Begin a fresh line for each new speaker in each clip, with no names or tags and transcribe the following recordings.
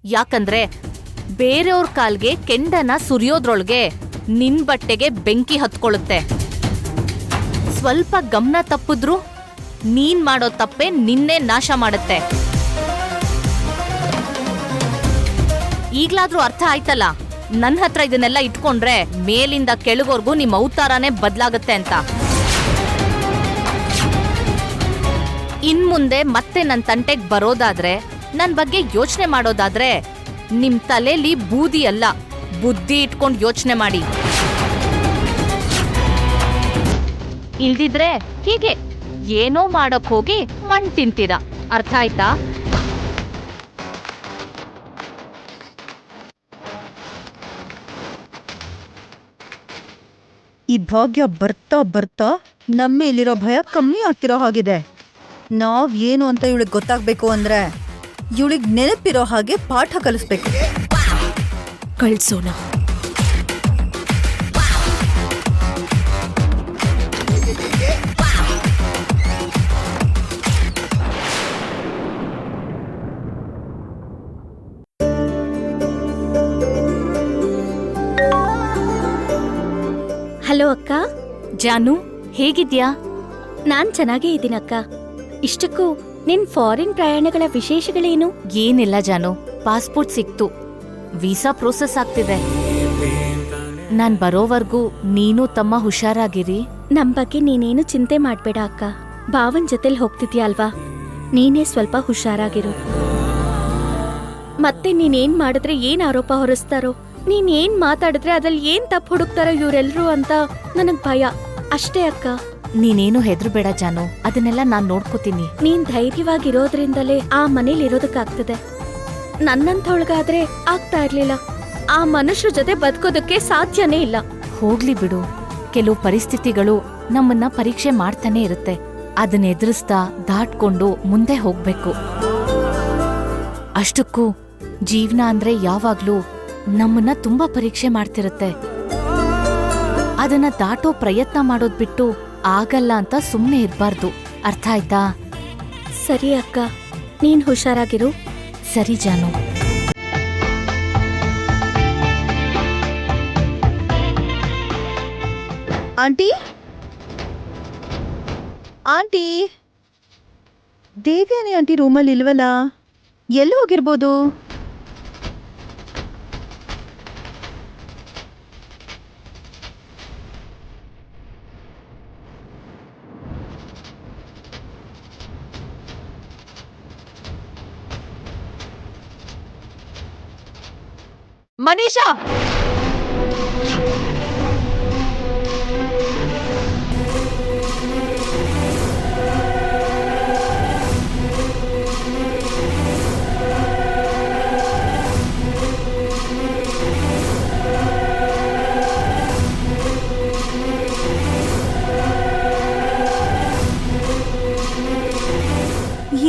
ಯಾಕಂದ್ರೆ ಬೇರೆಯವ್ರ ಕಾಲ್ಗೆ ಕೆಂಡನ ಸುರಿಯೋದ್ರೊಳಗೆ ನಿನ್ ಬಟ್ಟೆಗೆ ಬೆಂಕಿ ಹತ್ಕೊಳ್ಳುತ್ತೆ. ಸ್ವಲ್ಪ ಗಮನ ತಪ್ಪಿದ್ರು ನೀನ್ ಮಾಡೋ ತಪ್ಪೆ ನಿನ್ನೆ ನಾಶ ಮಾಡುತ್ತೆ. ಈಗ್ಲಾದ್ರೂ ಅರ್ಥ ಆಯ್ತಲ್ಲ, ನನ್ನ ಹತ್ರ ಇದನ್ನೆಲ್ಲ ಇಟ್ಕೊಂಡ್ರೆ ಮೇಲಿಂದ ಕೆಳಗೋರ್ಗೂ ನಿಮ್ ಅವತಾರನೇ ಬದ್ಲಾಗತ್ತೆ ಅಂತ. ಇನ್ಮುಂದೆ ಮತ್ತೆ ನನ್ ತಂಟೆಗ್ ಬರೋದಾದ್ರೆ, ನನ್ ಬಗ್ಗೆ ಯೋಚನೆ ಮಾಡೋದಾದ್ರೆ ನಿಮ್ ತಲೆಲಿ ಬೂದಿ ಅಲ್ಲ, ಬುದ್ಧಿ ಇಟ್ಕೊಂಡ್ ಯೋಚನೆ ಮಾಡಿ. ಇಲ್ದಿದ್ರೆ ಹೀಗೆ ಏನೋ ಮಾಡಕ್ ಹೋಗಿ ಮಣ್ ತಿಂತೀರಾ. ಅರ್ಥ ಆಯ್ತಾ?
ಈ ಭಾಗ್ಯ ಬರ್ತಾ ಬರ್ತಾ ನಮ್ಮೇಲಿರೋ ಭಯ ಕಮ್ಮಿ ಆಗ್ತಿರೋ ಹಾಗಿದೆ. ನಾವ್ ಏನು ಅಂತ ಇವಳಿಗೆ ಗೊತ್ತಾಗ್ಬೇಕು ಅಂದ್ರೆ ಇವಳಿಗೆ ನೆನಪಿರೋ ಹಾಗೆ ಪಾಠ ಕಲಿಸ್ಬೇಕು.
ಕಳ್ಸೋಣ.
ಹಲೋ ಅಕ್ಕ.
ಜಾನು, ಹೇಗಿದ್ಯಾ?
ನಾನ್ ಚೆನ್ನಾಗೇ ಇದ್ದೀನಕ್ಕ. ಇಷ್ಟಕ್ಕೂ ನಿನ್ ಫಾರಿನ್ ಪ್ರಯಾಣಗಳ ವಿಶೇಷಗಳೇನು?
ಏನಿಲ್ಲ ಜಾನು, ಪಾಸ್ಪೋರ್ಟ್ ಸಿಕ್ತು, ವೀಸಾ ಪ್ರೋಸೆಸ್ ಆಗ್ತಿದೆ. ನಾನ್ ಬರೋವರ್ಗೂ ನೀನು ತಮ್ಮ ಹುಷಾರಾಗಿರಿ.
ನಮ್ ಬಗ್ಗೆ ನೀನೇನು ಚಿಂತೆ ಮಾಡ್ಬೇಡ ಅಕ್ಕ. ಭಾವನ್ ಜೊತೆಲ್ ಹೋಗ್ತಿದ್ಯಾ ಅಲ್ವಾ, ನೀನೇ ಸ್ವಲ್ಪ ಹುಷಾರಾಗಿರು. ಮತ್ತೆ ನೀನೇನ್ ಮಾಡಿದ್ರೆ ಏನ್ ಆರೋಪ ಹೊರಿಸ್ತಾರೋ, ನೀನ್ ಏನ್ ಮಾತಾಡಿದ್ರೆ ಅದ್ರಲ್ಲಿ ಏನ್ ತಪ್ಪು ಹುಡುಕ್ತಾರೋ ಇವ್ರೆಲ್ರೂ ಅಂತ ನನಗ್ ಭಯ ಅಷ್ಟೇ ಅಕ್ಕ.
ನೀನೇನು ಹೆದ್ರಬೇಡ ಜಾನು, ಅದನ್ನೆಲ್ಲ ನಾನ್ ನೋಡ್ಕೋತೀನಿ.
ನೀನ್ ಧೈರ್ಯವಾಗಿರೋದ್ರಿಂದಲೇ ಆ ಮನೇಲಿ ಇರೋದಕ್ಕಾಗ್ತದೆ. ನನ್ನಂಥವಳ್ಗಾದ್ರೆ ಆಗ್ತಾ ಇರ್ಲಿಲ್ಲ. ಆ ಮನುಷ್ಯರ ಜೊತೆ ಬದುಕೋದಕ್ಕೆ ಸಾಧ್ಯನೇ ಇಲ್ಲ.
ಹೋಗ್ಲಿ ಬಿಡು, ಕೆಲವು ಪರಿಸ್ಥಿತಿಗಳು ನಮ್ಮನ್ನ ಪರೀಕ್ಷೆ ಮಾಡ್ತಾನೆ ಇರುತ್ತೆ. ಅದನ್ನ ಎದುರಿಸ್ತಾ ದಾಟ್ಕೊಂಡು ಮುಂದೆ ಹೋಗ್ಬೇಕು. ಅಷ್ಟಕ್ಕೂ ಜೀವನ ಅಂದ್ರೆ ಯಾವಾಗ್ಲೂ ನಮ್ಮನ್ನ ತುಂಬಾ ಪರೀಕ್ಷೆ ಮಾಡ್ತಿರುತ್ತೆ. ಅದನ್ನ ದಾಟೋ ಪ್ರಯತ್ನ ಮಾಡೋದ್ ಬಿಟ್ಟು ಆಗಲ್ಲ ಅಂತ ಸುಮ್ನೆ ಇರ್ಬಾರ್ದು. ಅರ್ಥ ಆಯ್ತಾ?
ಸರಿ ಅಕ್ಕ, ನೀನ್ ಹುಷಾರಾಗಿರು.
ಸರಿ ಜಾನು.
ಆಂಟಿ, ಆಂಟಿ, ದೇವ್ಯಾನಿ ಆಂಟಿ ರೂಮಲ್ಲಿ ಇಲ್ವಲ್ಲ? ಎಲ್ಲಿ ಹೋಗಿರ್ಬೋದು?
ಮನೀಷಾ,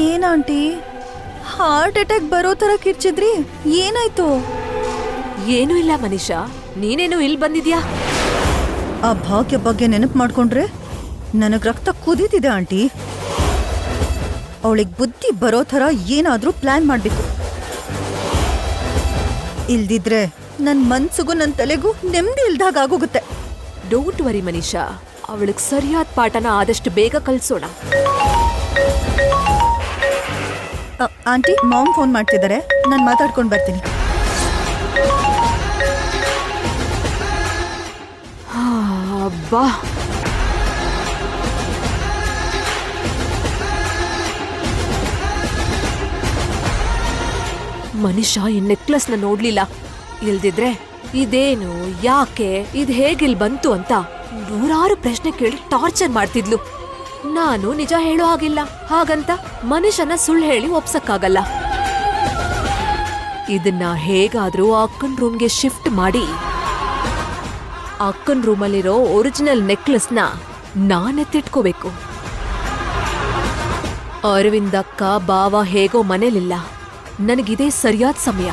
ಏನಂಟಿ ಹಾರ್ಟ್ ಅಟ್ಯಾಕ್ ಬರೋ ತರ ಕಿರ್ಚಿದ್ರಿ? ಏನಾಯ್ತು?
ಏನೂ ಇಲ್ಲ ಮನೀಷಾ, ನೀನೇನು ಇಲ್ಲಿ ಬಂದಿದ್ಯಾ?
ಆ ಭಾಗ್ಯ ಬಗ್ಗೆ ನೆನಪು ಮಾಡ್ಕೊಂಡ್ರೆ ನನಗ್ ರಕ್ತ ಕುದೀತಿದೆ ಆಂಟಿ. ಅವಳಿಗೆ ಬುದ್ಧಿ ಬರೋ ಥರ ಏನಾದ್ರೂ ಪ್ಲಾನ್ ಮಾಡ್ಬೇಕು. ಇಲ್ದಿದ್ರೆ ನನ್ ಮನ್ಸಿಗೂ ನನ್ ತಲೆಗೂ ನೆಮ್ಮದಿ ಇಲ್ದಾಗ ಆಗೋಗುತ್ತೆ.
ಡೋಂಟ್ ವರಿ ಮನೀಷಾ, ಅವಳಿಗೆ ಸರಿಯಾದ ಪಾಠನ ಆದಷ್ಟು ಬೇಗ ಕಲ್ಸೋಣ.
ಆಂಟಿ, ಮಾಮ್ ಫೋನ್ ಮಾಡ್ತಿದ್ದಾರೆ, ನಾನು ಮಾತಾಡ್ಕೊಂಡು ಬರ್ತೀನಿ.
ಅಬ್ಬಾ, ಮನೀಷಾ ಈ ನೆಕ್ಲೆಸ್ನ ನೋಡ್ಲಿಲ್ಲ. ಇಲ್ದಿದ್ರೆ ಇದೇನು, ಯಾಕೆ, ಇದ್ ಹೇಗಿಲ್ ಬಂತು ಅಂತ ನೂರಾರು ಪ್ರಶ್ನೆ ಕೇಳಿ ಟಾರ್ಚರ್ ಮಾಡ್ತಿದ್ಲು. ನಾನು ನಿಜ ಹೇಳೋ ಹಾಗಿಲ್ಲ, ಹಾಗಂತ ಮನುಷ್ಯನ ಸುಳ್ಳು ಹೇಳಿ ಒಪ್ಸಕ್ಕಾಗಲ್ಲ. ಇದನ್ನ ಹೇಗಾದ್ರೂ ಅಕ್ಕನ್ ರೂಮ್ಗೆ ಶಿಫ್ಟ್ ಮಾಡಿ ಅಕ್ಕನ್ ರೂಮಲ್ಲಿರೋ ಒರಿಜಿನಲ್ ನೆಕ್ಲೆಸ್ನ ನಾನೆತ್ತಿಟ್ಕೋಬೇಕು. ಅರವಿಂದ್ ಅಕ್ಕ ಬಾವ ಹೇಗೋ ಮನೇಲಿಲ್ಲ, ನನಗಿದೇ ಸರಿಯಾದ ಸಮಯ.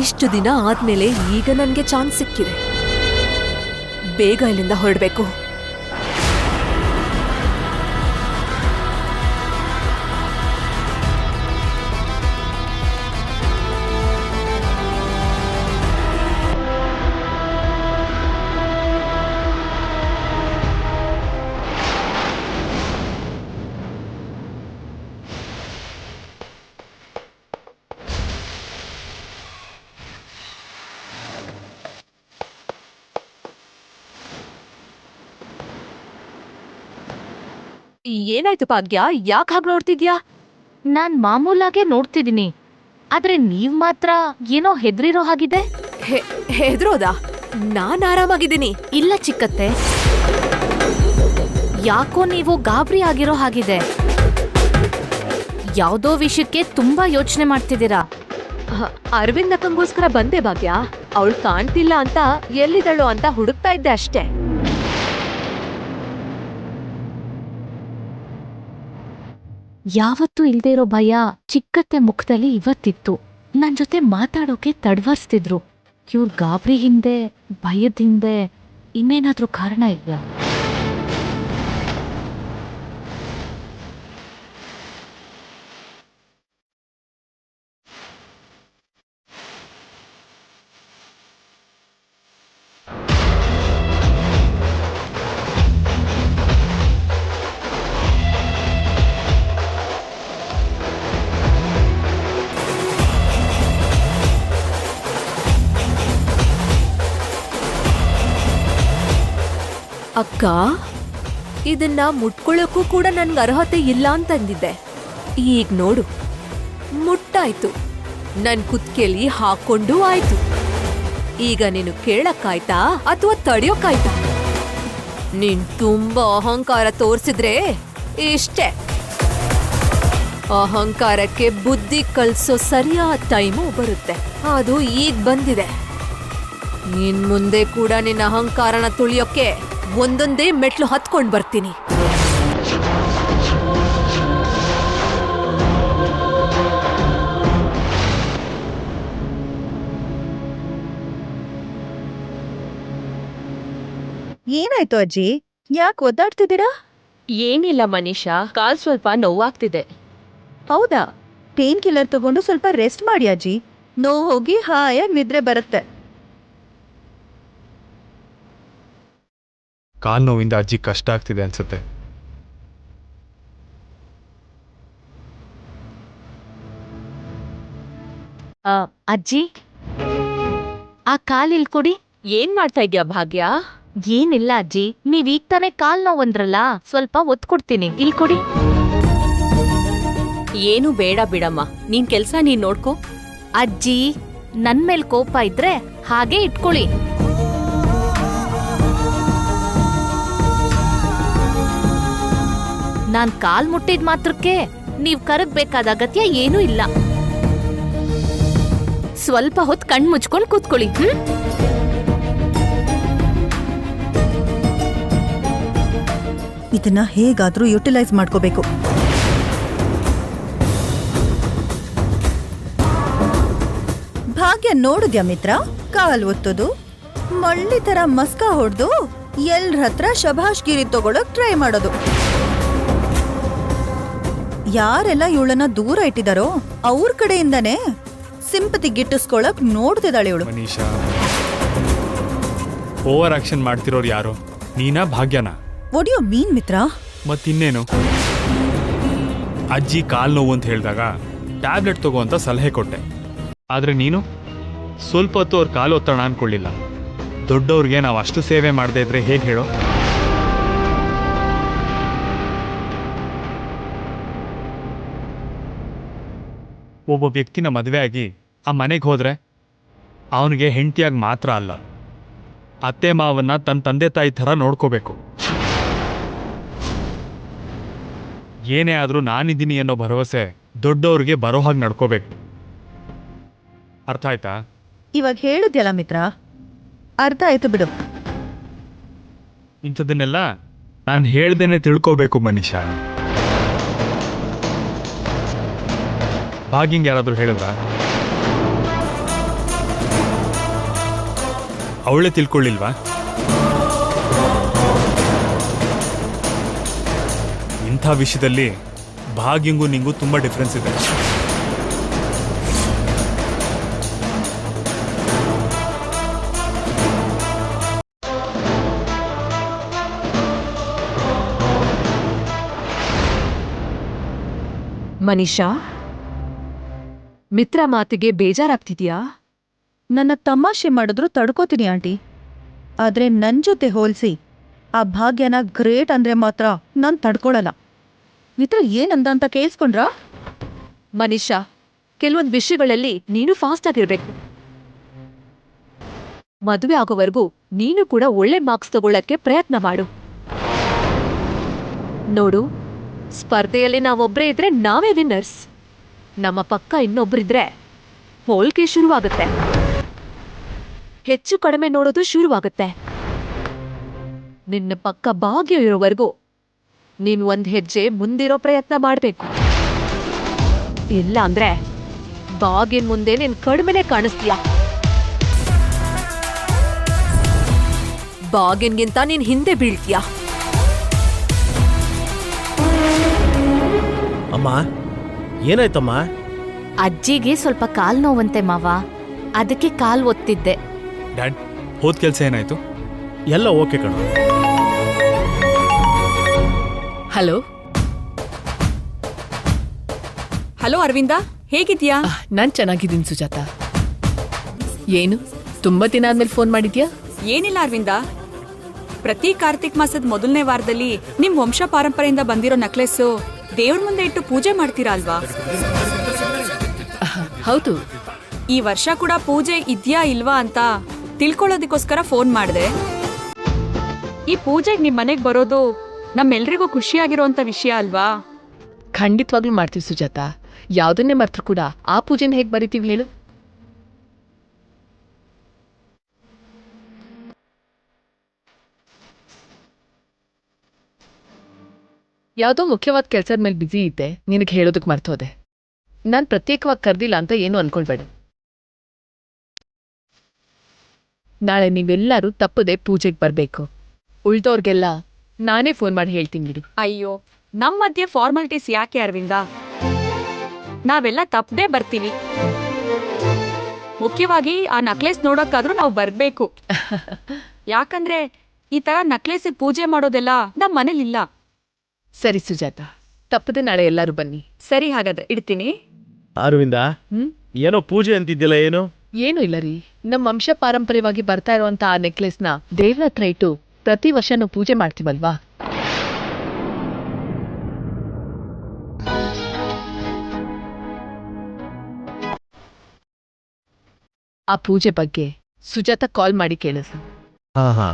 ಇಷ್ಟು ದಿನ ಆದ್ಮೇಲೆ ಈಗ ನನ್ಗೆ ಚಾನ್ಸ್ ಸಿಕ್ಕಿದೆ. ಬೇಗ ಇಲ್ಲಿಂದ ಹೊರಡ್ಬೇಕು. ಏನಾಯ್ತು ಭಾಗ್ಯ? ಯಾಕೆ ಹಾಗೆ ನೋಡ್ತಿದ್ಯಾ?
ನಾನ್ ಮಾಮೂಲಾಗೆ ನೋಡ್ತಿದ್ದೀನಿ, ಆದ್ರೆ ನೀವ್ ಮಾತ್ರ ಏನೋ ಹೆದ್ರಿರೋ ಹಾಗಿದೆ.
ಹೆದ್ರೋದಾ? ನಾನ್ ಆರಾಮಾಗಿದ್ದೀನಿ.
ಇಲ್ಲ ಚಿಕ್ಕತ್ತೆ, ಯಾಕೋ ನೀವು ಗಾಬರಿ ಆಗಿರೋ ಹಾಗಿದೆ. ಯಾವ್ದೋ ವಿಷಯಕ್ಕೆ ತುಂಬಾ ಯೋಚನೆ ಮಾಡ್ತಿದ್ದೀರಾ.
ಅರವಿಂದ್ ಅಕ್ಕಂಗೋಸ್ಕರ ಬಂದೆ ಭಾಗ್ಯ. ಅವಳು ಕಾಣ್ತಿಲ್ಲ ಅಂತ ಎಲ್ಲಿದಳು ಅಂತ ಹುಡುಕ್ತಾ ಇದ್ದೆ ಅಷ್ಟೇ.
ಯಾವತ್ತೂ ಇಲ್ದೇ ಇರೋ ಭಯ ಚಿಕ್ಕತ್ತೆ ಮುಖದಲ್ಲಿ ಇವತ್ತಿತ್ತು. ನನ್ ಜೊತೆ ಮಾತಾಡೋಕೆ ತಡವರ್ಸ್ತಿದ್ರು. ಇವ್ರ ಗಾಬರಿ ಹಿಂದೆ, ಭಯದ ಹಿಂದೆ ಇನ್ನೇನಾದ್ರೂ ಕಾರಣ ಇದೆಯಾ?
ಅಕ್ಕ, ಇದನ್ನ ಮುಟ್ಕೊಳ್ಳೋಕ್ಕೂ ಕೂಡ ನನ್ಗೆ ಅರ್ಹತೆ ಇಲ್ಲ ಅಂತಂದಿದ್ದೆ. ಈಗ ನೋಡು, ಮುಟ್ಟಾಯ್ತು. ನನ್ ಕುತ್ಕೆಲಿ ಹಾಕೊಂಡು ಆಯ್ತು. ಈಗ ನೀನು ಕೇಳಕ್ಕಾಯ್ತಾ ಅಥವಾ ತಡೆಯೋಕ್ಕಾಯ್ತಾ? ನೀನ್ ತುಂಬಾ ಅಹಂಕಾರ ತೋರ್ಸಿದ್ರೆ ಇಷ್ಟೇ. ಅಹಂಕಾರಕ್ಕೆ ಬುದ್ಧಿ ಕಲ್ಸೋ ಸರಿಯಾದ ಟೈಮು ಬರುತ್ತೆ. ಅದು ಈಗ ಬಂದಿದೆ. ಇನ್ ಮುಂದೆ ಕೂಡ ನಿನ್ನ ಅಹಂಕಾರನ ತುಳಿಯೋಕೆ ಒಂದೊಂದೇ ಮೆಟ್ಲು ಹತ್ಕೊಂಡ್ ಬರ್ತೀನಿ.
ಏನಾಯ್ತು ಅಜ್ಜಿ? ಯಾಕೆ ಒದ್ದಾಡ್ತಿದ್ದೀರಾ?
ಏನಿಲ್ಲ ಮನೀಷಾ, ಕಾಲ್ ಸ್ವಲ್ಪ ನೋವಾಗ್ತಿದೆ.
ಹೌದಾ? ಪೇನ್ ಕಿಲ್ಲರ್ ತಗೊಂಡು ಸ್ವಲ್ಪ ರೆಸ್ಟ್ ಮಾಡಿ ಅಜ್ಜಿ. ನೋವು ಹೋಗಿ ಹಾಯಾಗಿ ನಿದ್ರೆ ಬರುತ್ತೆ.
ಕಾಲ್ ನೋವಿಂದ ಅಜ್ಜಿ ಕಷ್ಟ ಆಗ್ತಿದೆ ಅನ್ಸುತ್ತೆ.
ಅಜ್ಜಿ, ಆ ಕಾಲ್ ಇಲ್ಕೊಡಿ.
ಏನ್ ಮಾಡ್ತಾ ಇದ್ಯಾ ಭಾಗ್ಯ?
ಏನಿಲ್ಲ ಅಜ್ಜಿ, ನೀವ್ ಈಗ ತಾನೇ ಕಾಲ್ ನೋವಂದ್ರಲ್ಲ, ಸ್ವಲ್ಪ ಒತ್ತು ಕೊಡ್ತೀನಿ, ಇಲ್ಕೊಡಿ.
ಏನು ಬೇಡ ಬಿಡಮ್ಮ, ನಿನ್ ಕೆಲ್ಸ ನೀನ್ ನೋಡ್ಕೋ.
ಅಜ್ಜಿ, ನನ್ ಮೇಲ್ ಕೋಪ ಇದ್ರೆ ಹಾಗೆ ಇಟ್ಕೊಳ್ಳಿ. ನಾನ್ ಕಾಲ್ ಮುಟ್ಟಿದ್ ಮಾತ್ರಕ್ಕೆ ನೀವ್ ಕರಗ್ಬೇಕಾದ ಅಗತ್ಯ ಏನೂ ಇಲ್ಲ. ಸ್ವಲ್ಪ ಹೊತ್ತು ಕಣ್ ಮುಚ್ಕೊಂಡ್ ಕೂತ್ಕೊಳ್ಳಿ.
ಇದನ್ನ ಹೇಗಾದ್ರೂ ಯುಟಿಲೈಸ್ ಮಾಡ್ಕೋಬೇಕು. ಭಾಗ್ಯ ನೋಡಿದ್ಯಾ ಮಿತ್ರ? ಕಾಲ್ ಒತ್ತೋದು, ಮಳ್ಳಿ ತರ ಮಸ್ಕ ಹೊಡ್ದು ಎಲ್ರ ಹತ್ರ ಶಭಾಷ್ಗಿರಿ ತಗೊಳಕ್ ಟ್ರೈ ಮಾಡೋದು. ಯಾರೆಲ್ಲ ಇವಳನ್ನ ದೂರ ಇಟ್ಟಿದಾರೋ ಅವ್ರ ಕಡೆಯಿಂದಾನೇ ಸಿಂಪತಿ ಗಿಟ್ಟಿಸ್ಕೊಳಕ್ ನೋಡ್ತಿದ್ದಾಳೆ ಇವಳು.
ಮನೀಷಾ, ಓವರ್ ಆಕ್ಷನ್ ಮಾಡ್ತಿರೋರು ಯಾರು? ನೀನಾ ಭಾಗ್ಯನಾ?
ವಾಟ್ ಯು ಮೀನ್ ಮಿತ್ರ?
ಮತ್ತಿನ್ನೇನು? ಅಜ್ಜಿ ಕಾಲ್ ನೋವು ಅಂತ ಹೇಳಿದಾಗ ಟ್ಯಾಬ್ಲೆಟ್ ತಗೋ ಅಂತ ಸಲಹೆ ಕೊಟ್ಟೆ. ಆದ್ರೆ ನೀನು ಸ್ವಲ್ಪ ಹೊತ್ತು ಅವ್ರ ಕಾಲು ಒತ್ತೋಣ ಅನ್ಕೊಳ್ಳಿಲ್ಲ. ದೊಡ್ಡವ್ರಿಗೆ ನಾವು ಅಷ್ಟು ಸೇವೆ ಮಾಡದೇ ಇದ್ರೆ ಹೇಗೆ ಹೇಳೋ? ಒಬ್ಬ ವ್ಯಕ್ತಿನ ಮದುವೆ ಆಗಿ ಆ ಮನೆಗೆ ಹೋದ್ರೆ ಅವನಿಗೆ ಹೆಂಡತಿಯಾಗಿ ಮಾತ್ರ ಅಲ್ಲ, ಅತ್ತೆ ಮಾವನ್ನ ತನ್ನ ತಂದೆ ತಾಯಿ ಥರ ನೋಡ್ಕೋಬೇಕು. ಏನೇ ಆದರೂ ನಾನಿದ್ದೀನಿ ಅನ್ನೋ ಭರವಸೆ ದೊಡ್ಡವ್ರಿಗೆ ಬರೋ ಹಾಗೆ ನಡ್ಕೋಬೇಕು. ಅರ್ಥ ಆಯ್ತಾ?
ಇವಾಗ ಹೇಳುದ್ಯಲ್ಲ ಮಿತ್ರ, ಅರ್ಥ ಆಯ್ತು ಬಿಡು.
ಇಂಥದನ್ನೆಲ್ಲ ನಾನು ಹೇಳ್ದೇನೆ ತಿಳ್ಕೋಬೇಕು ಮನೀಷಾ. ಭಾಗ್ಯಂಗೆ ಯಾರಾದರೂ ಹೇಳಿದ್ರ? ಅವಳೇ ತಿಳ್ಕೊಳ್ಳಿಲ್ವಾ? ಇಂಥ ವಿಷಯದಲ್ಲಿ ಭಾಗ್ಯಂಗೂ ನಿಂಗೂ ತುಂಬ ಡಿಫ್ರೆನ್ಸ್ ಇದೆ.
ಮನೀಷಾ, ಮಿತ್ರ ಮಾತಿಗೆ ಬೇಜಾರಾಗ್ತಿದ್ಯಾ?
ನನ್ನ ತಮಾಷೆ ಮಾಡಿದ್ರು ತಡ್ಕೋತೀನಿ ಆಂಟಿ. ಆದ್ರೆ ನನ್ ಜೊತೆ ಹೋಲ್ಸಿ ಆ ಭಾಗ್ಯನ ಗ್ರೇಟ್ ಅಂದ್ರೆ ಮಾತ್ರ ನಾನ್ ತಡ್ಕೊಳಲ್ಲ. ಮಿತ್ರ ಏನಂದ ಅಂತ ಕೇಳಿಸ್ಕೊಂಡ್ರಾ?
ಮನೀಷಾ, ಕೆಲವೊಂದು ವಿಷಯಗಳಲ್ಲಿ ನೀನು ಫಾಸ್ಟ್ ಆಗಿರ್ಬೇಕು. ಮದುವೆ ಆಗೋವರೆಗೂ ನೀನು ಕೂಡ ಒಳ್ಳೆ ಮಾರ್ಕ್ಸ್ ತಗೊಳ್ಳಕ್ಕೆ ಪ್ರಯತ್ನ ಮಾಡು. ನೋಡು, ಸ್ಪರ್ಧೆಯಲ್ಲಿ ನಾವೊಬ್ರೇ ಇದ್ರೆ ನಾವೇ ವಿನ್ನರ್ಸ್. ನಮ್ಮ ಪಕ್ಕ ಇನ್ನೊಬ್ರಿದ್ರೆ ಹೋಲ್ಕೆ ಶುರುವಾಗುತ್ತೆ. ಹೆಚ್ಚು ಕಡಿಮೆ ನೋಡೋದು ಶುರುವಾಗುತ್ತೆ. ನಿನ್ನ ಪಕ್ಕ ಭಾಗ್ಯ ಇರೋವರೆಗೂ ನೀನು ಒಂದ್ ಹೆಜ್ಜೆ ಮುಂದಿರೋ ಪ್ರಯತ್ನ ಮಾಡ್ಬೇಕು. ಇಲ್ಲ ಅಂದ್ರೆ ಭಾಗ್ಯನ್ ಮುಂದೆ ನೀನ್ ಕಡಿಮೆನೆ ಕಾಣಿಸ್ತೀಯ. ಭಾಗ್ಯನ್ಗಿಂತ ನೀನ್ ಹಿಂದೆ ಬೀಳ್ತೀಯ.
ಅಮ್ಮ, ಏನಾಯ್ತಮ್ಮ?
ಅಜ್ಜಿಗೆ ಸ್ವಲ್ಪ ಕಾಲ್ ನೋವಂತೆ ಮಾವ, ಅದಕ್ಕೆ ಕಾಲ್ ಒತ್ತಿದ್ದೆ.
ಡ್ಯಾಡ್, ಹೋದ ಕೆಲಸ ಏನಾಯ್ತು?
ಎಲ್ಲ ಓಕೆ ಕಣ.
ಹಲೋ ಹಲೋ ಅರವಿಂದ, ಹೇಗಿದ್ಯಾ? ನಾನ್ ಚೆನ್ನಾಗಿದ್ದೀನಿ ಸುಜಾತ. ಏನು ತುಂಬಾ ದಿನ ಆದ್ಮೇಲೆ ಫೋನ್ ಮಾಡಿದ್ಯಾ?
ಏನಿಲ್ಲ ಅರವಿಂದ, ಪ್ರತಿ ಕಾರ್ತಿಕ್ ಮಾಸದ ಮೊದಲನೇ ವಾರದಲ್ಲಿ ನಿಮ್ ವಂಶ ಪಾರಂಪರೆಯಿಂದ ಬಂದಿರೋ ನೆಕ್ಲೆಸ್ಸು ದೇವ್ರ ಮುಂದೆ ಇಟ್ಟು ಪೂಜೆ ಮಾಡ್ತೀರಾ ಅಲ್ವಾ?
ಹೌದು.
ಈ ವರ್ಷ ಕೂಡ ಪೂಜೆ ಇದ್ಯಾ ಇಲ್ವಾ ಅಂತ ತಿಳ್ಕೊಳ್ಳೋದಕ್ಕೋಸ್ಕರ ಫೋನ್ ಮಾಡಿದೆ. ಈ ಪೂಜೆಗೆ ನಿಮ್ ಮನೆಗ್ ಬರೋದು ನಮ್ಮೆಲ್ರಿಗೂ ಖುಷಿಯಾಗಿರೋಂಥ ವಿಷಯ ಅಲ್ವಾ?
ಖಂಡಿತವಾಗ್ಲೂ ಮಾಡ್ತೀವಿ ಸುಜಾತ. ಯಾವ್ದನ್ನೇ ಮರ್ತ್ರು ಕೂಡ ಆ ಪೂಜೆನ ಹೇಗ್ ಬರಿತೀವಿ ಹೇಳು? ಯಾವುದೋ ಮುಖ್ಯವಾದ ಕೆಲ್ಸದ ಮೇಲೆ ಬ್ಯುಸಿ ಇದ್ದೆ, ನಿನಗೆ ಹೇಳೋದಕ್ಕೆ ಮರ್ತೋದೆ. ನಾನು ಪ್ರತ್ಯೇಕವಾಗಿ ಕರ್ದಿಲ್ಲ ಅಂತ ಏನು ಅನ್ಕೊಳ್ಬೇಡ. ನಾಳೆ ನೀವೆಲ್ಲರೂ ತಪ್ಪದೆ ಪೂಜೆಗೆ ಬರಬೇಕು. ಉಳ್ದವ್ರಿಗೆಲ್ಲ ನಾನೇ ಫೋನ್ ಮಾಡಿ ಹೇಳ್ತೀನಿ ಬಿಡಿ.
ಅಯ್ಯೋ, ನಮ್ಮ ಮಧ್ಯೆ ಫಾರ್ಮಾಲಿಟೀಸ್ ಯಾಕೆ ಅರವಿಂದ? ನಾವೆಲ್ಲ ತಪ್ಪದೇ ಬರ್ತೀವಿ. ಮುಖ್ಯವಾಗಿ ಆ ನಕ್ಲೆಸ್ ನೋಡೋಕ್ಕಾದ್ರೂ ನಾವು ಬರ್ಬೇಕು. ಯಾಕಂದ್ರೆ ಈ ತರ ನಕ್ಲೆಸ್ ಪೂಜೆ ಮಾಡೋದೆಲ್ಲ ನಮ್ಮ ಮನೇಲಿಲ್ಲ.
ಸರಿ ಸುಜಾತ, ತಪ್ಪದೆ ನಾಳೆ ಎಲ್ಲರೂ ಬನ್ನಿ.
ಸರಿ, ಹಾಗಾದ್ರೆ ಇಡ್ತೀನಿ.
ಅರವಿಂದ, ಏನೋ ಪೂಜೆ ಅಂತಿದ್ದಿಲ್ಲ, ಏನು?
ಏನು ಇಲ್ಲ ರೀ, ನಮ್ಮ ವಂಶ ಪಾರಂಪರ್ಯವಾಗಿ ಬರ್ತಾ ಇರುವಂತ ಆ ನೆಕ್ಲೆಸ್ನ ದೇವ್ರ ಹತ್ರ ಇಟ್ಟು ಪ್ರತಿ ವರ್ಷ ನಾವು ಪೂಜೆ ಮಾಡ್ತೀವಲ್ವಾ? ಆ ಪೂಜೆ ಬಗ್ಗೆ ಸುಜಾತ ಕಾಲ್ ಮಾಡಿ ಕೇಳಿಸ್.
ಹಾ.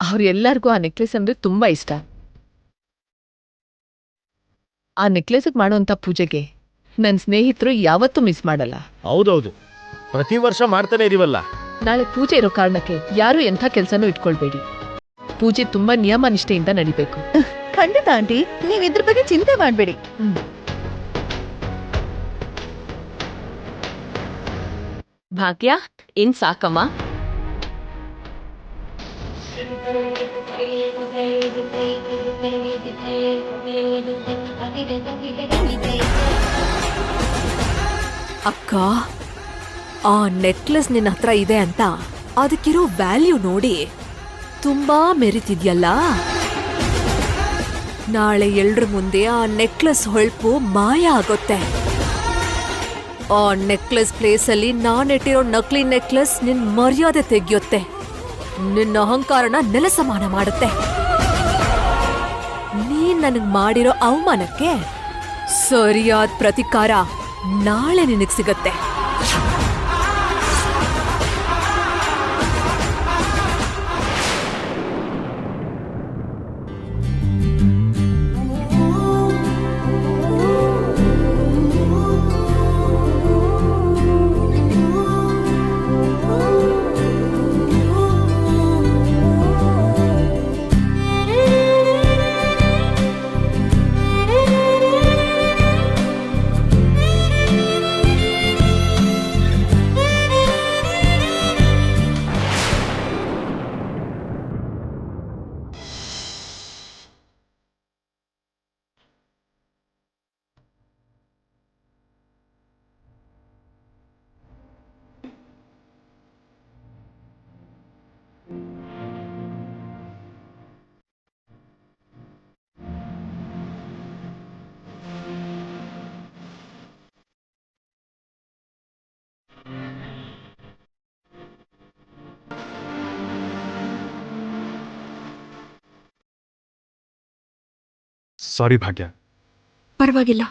ಅವ್ರೆಲ್ಲರಿಗೂ ಆ ನೆಕ್ಲೆಸ್ ಅಂದ್ರೆ ತುಂಬಾ ಇಷ್ಟ. ಆ ನೆಕ್ಲೆಸ್ಗೆ ಮಾಡುವಂತ ಪೂಜೆಗೆ ನನ್ನ ಸ್ನೇಹಿತರು ಯಾವತ್ತೂ ಮಿಸ್ ಮಾಡಲ್ಲ.
ಹೌದೌದು, ಪ್ರತಿ ವರ್ಷ ಮಾಡ್ತಾನೆ ಇದೀವಲ್ಲ.
ನಾಳೆ ಪೂಜೆ ಇರೋ ಕಾರಣಕ್ಕೆ ಯಾರು ಎಂಥ ಕೆಲಸನೂ ಇಟ್ಕೊಳ್ಬೇಡಿ. ಪೂಜೆ ತುಂಬಾ ನಿಯಮ ನಿಷ್ಠೆಯಿಂದ ನಡಿಬೇಕು.
ಖಂಡಿತ ಆಂಟಿ, ನೀವ್ ಇದ್ರ ಬಗ್ಗೆ ಚಿಂತೆ ಮಾಡ್ಬೇಡಿ.
ಭಾಗ್ಯ, ಇನ್ ಸಾಕಮ್ಮ.
ಅಕ್ಕ, ಆ ನೆಕ್ಲೆಸ್ ನಿನ್ನ ಹತ್ರ ಇದೆ ಅಂತ ಅದಕ್ಕಿರೋ ವ್ಯಾಲ್ಯೂ ನೋಡಿ ತುಂಬಾ ಮೆರಿತಿದ್ಯಲ್ಲ. ನಾಳೆ ಎಲ್ರ ಮುಂದೆ ಆ ನೆಕ್ಲೆಸ್ ಹೊಳಪು ಮಾಯ ಆಗುತ್ತೆ. ಆ ನೆಕ್ಲೆಸ್ ಪ್ಲೇಸಲ್ಲಿ ನಾನಿಟ್ಟಿರೋ ನಕಲಿ ನೆಕ್ಲೆಸ್ ನಿನ್ ಮರ್ಯಾದೆ ತೆಗೆಯುತ್ತೆ. ನಿನ್ನ ಅಹಂಕಾರನ ನೆಲಸಮಾನ ಮಾಡುತ್ತೆ. ನೀನ್ ನನಗ್ ಮಾಡಿರೋ ಅವಮಾನಕ್ಕೆ ಸರಿಯಾದ ಪ್ರತಿಕಾರ ನಾಳೆ ನಿನಗ್ ಸಿಗತ್ತೆ.
ಸಾರಿ ಭಾಗ್ಯ.
ಪರವಾಗಿಲ್ಲ.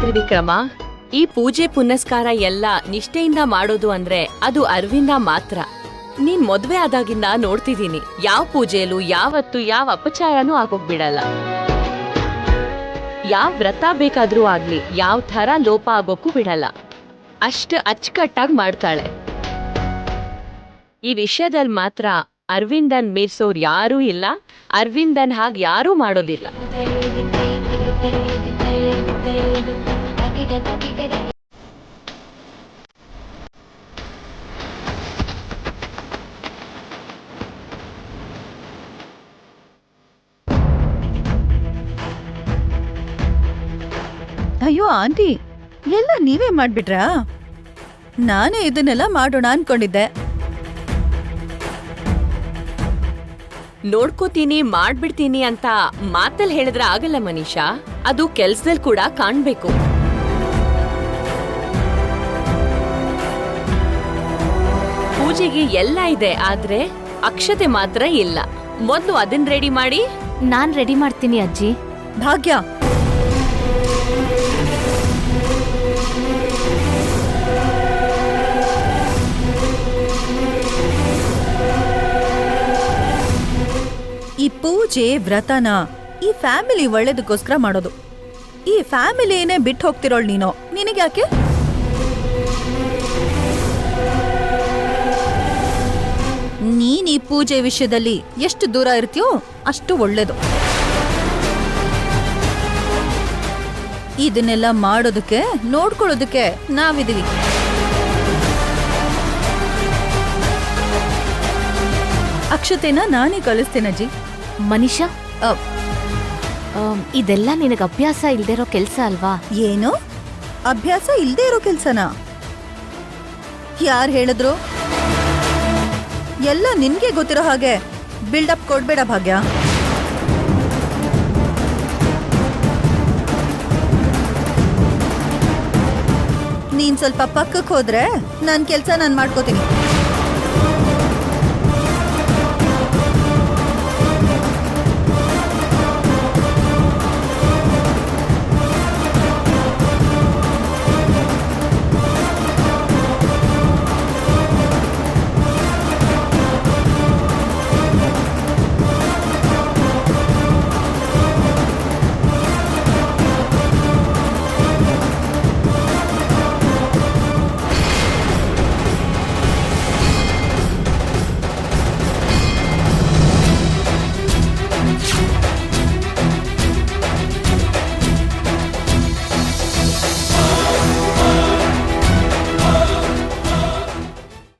ತ್ರಿವಿಕ್ರಮ, ಈ ಪೂಜೆ ಪುನಸ್ಕಾರ ಎಲ್ಲ ನಿಷ್ಠೆಯಿಂದ ಮಾಡೋದು ಅಂದ್ರೆ ಅದು ಅರವಿಂದ ಮಾತ್ರ. ನೀನ್ ಮದ್ವೆ ಆದಾಗಿಂದ ನೋಡ್ತಿದೀನಿ, ಯಾವ ಪೂಜೆಯಲ್ಲೂ ಯಾವತ್ತು ಯಾವ ಅಪಚಾರನೂ ಆಗೋಗ್ಬಿಡಲ್ಲ. ಯಾವ ವ್ರತ ಬೇಕಾದ್ರೂ ಆಗ್ಲಿ, ಯಾವ ಥರ ಲೋಪ ಆಗೋಕ್ಕೂ ಬಿಡಲ್ಲ. ಅಷ್ಟು ಅಚ್ಚುಕಟ್ಟಾಗಿ ಮಾಡ್ತಾಳೆ. ಈ ವಿಷಯದಲ್ಲಿ ಮಾತ್ರ ಅರವಿಂದನ್ ಮೀರ್ಸೋರ್ ಯಾರೂ ಇಲ್ಲ. ಅರವಿಂದನ್ ಹಾಗೆ ಯಾರೂ ಮಾಡೋದಿಲ್ಲ.
ಅಯ್ಯೋ ಆಂಟಿ, ಎಲ್ಲ ನೀವೇ ಮಾಡ್ಬಿಟ್ರಾ? ನಾನೇ ಇದನ್ನೆಲ್ಲ ಮಾಡೋಣ ಅನ್ಕೊಂಡಿದ್ದೆ.
ನೋಡ್ಕೋತೀನಿ ಮಾಡ್ಬಿಡ್ತೀನಿ ಅಂತ ಮಾತಲ್ಲಿ ಹೇಳಿದ್ರೆ ಆಗಲ್ಲ ಮನೀಷಾ, ಅದು ಕೆಲ್ಸದಲ್ಲಿ ಕೂಡ ಕಾಣ್ಬೇಕು. ಪೂಜೆಗೆ ಎಲ್ಲ ಇದೆ, ಆದ್ರೆ ಅಕ್ಷತೆ ಮಾತ್ರ ಇಲ್ಲ. ಮೊದ್ಲು ಅದನ್ನ ರೆಡಿ ಮಾಡಿ.
ನಾನ್ ರೆಡಿ ಮಾಡ್ತೀನಿ ಅಜ್ಜಿ.
ಭಾಗ್ಯ, ಈ ಪೂಜೆ ವ್ರತನ ಈ ಫ್ಯಾಮಿಲಿ ಒಳ್ಳೇದಕ್ಕೋಸ್ಕರ ಮಾಡೋದು. ಈ ಫ್ಯಾಮಿಲಿನೇ ಬಿಟ್ಟು ಹೋಗ್ತಿರೋಳ್ ನೀನು. ನಿನಗ್ಯಾಕೆ? ನೀನ್ ಈ ಪೂಜೆ ವಿಷಯದಲ್ಲಿ ಎಷ್ಟು ದೂರ ಇರ್ತೀಯೋ ಅಷ್ಟು ಒಳ್ಳೇದು. ಇದನ್ನೆಲ್ಲ ಮಾಡೋದಕ್ಕೆ ನೋಡ್ಕೊಳ್ಳೋದಕ್ಕೆ ನಾವಿದೀವಿ. ಅಕ್ಷತೆನ ನಾನೇ ಕಳಿಸ್ತೇನಜ್ಜಿ.
ಮನೀಷಾ, ಇದೆಲ್ಲ ನಿನಗೆ ಅಭ್ಯಾಸ ಇಲ್ದಿರೋ ಕೆಲ್ಸ ಅಲ್ವಾ?
ಏನು ಅಭ್ಯಾಸ ಇಲ್ದೇ ಇರೋ ಕೆಲ್ಸನಾ? ಯಾರು ಹೇಳಿದ್ರು? ಎಲ್ಲ ನಿನ್ಗೆ ಗೊತ್ತಿರೋ ಹಾಗೆ ಬಿಲ್ಡಪ್ ಕೊಡ್ಬೇಡ ಭಾಗ್ಯ. ನೀನ್ ಸ್ವಲ್ಪ ಪಕ್ಕಕ್ಕೆ ಹೋದ್ರೆ ನನ್ ಕೆಲ್ಸ ನಾನ್ ಮಾಡ್ಕೋತೀನಿ.